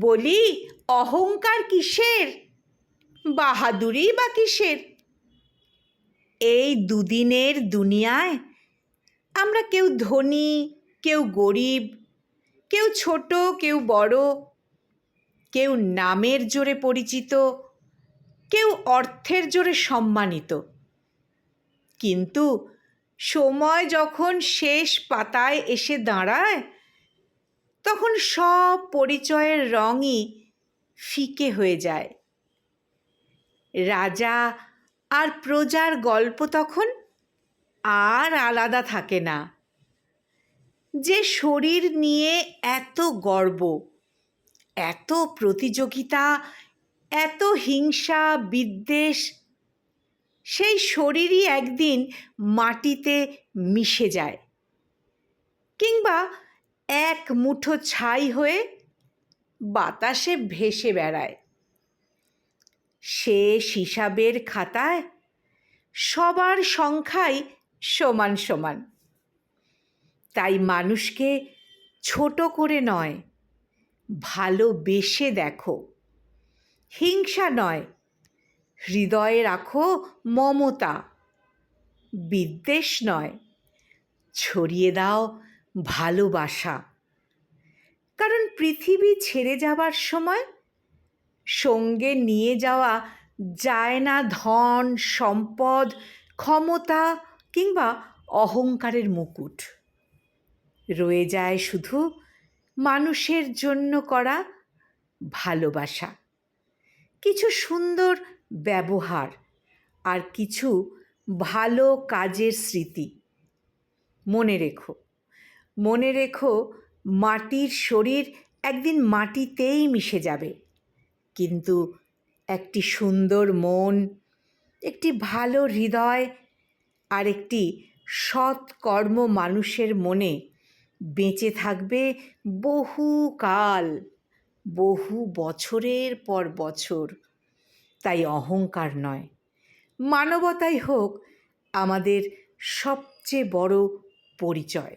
বলি, অহংকার কিসের, বাহাদুরি বা কিসের? এই দুদিনের দুনিয়ায় আমরা কেউ ধনী, কেউ গরিব, কেউ ছোট, কেউ বড়, কেউ নামের জোরে পরিচিত, কেউ অর্থের জোরে সম্মানিত। কিন্তু সময় যখন শেষ পাতায় এসে দাঁড়ায়, তখন সব পরিচয়ের রঙই ফিকে হয়ে যায়। রাজা আর প্রজার গল্প তখন আর আলাদা থাকে না। যে শরীর নিয়ে এত গর্ব, এত প্রতিযোগিতা, এত হিংসা বিদ্বেষ, সেই শরীরই একদিন মাটিতে মিশে যায়, কিংবা এক মুঠো ছাই হয়ে বাতাসে ভেসে বেড়ায়। শেষ হিসাবের খাতায় সবার সংখ্যাই সমান সমান। তাই মানুষকে ছোট করে নয়, ভালোবেসে দেখো। হিংসা নয়, হৃদয়ে রাখো মমতা। বিদ্বেষ নয়, ছড়িয়ে দাও ভালোবাসা। কারণ পৃথিবী ছেড়ে যাবার সময় সঙ্গে নিয়ে যাওয়া যায় না ধন, সম্পদ, ক্ষমতা কিংবা অহংকারের মুকুট। রয়ে যায় শুধু মানুষের জন্য করা ভালোবাসা, কিছু সুন্দর ব্যবহার আর কিছু ভালো কাজের স্মৃতি। মনে রেখো, মাটির শরীর একদিন মাটিতেই মিশে যাবে, কিন্তু একটি সুন্দর মন, একটি ভালো হৃদয় আর একটি সৎকর্ম মানুষের মনে বেঁচে থাকবে বহুকাল, বহু বছরের পর বছর। তাই অহংকার নয়, মানবতাই হোক আমাদের সবচেয়ে বড় পরিচয়।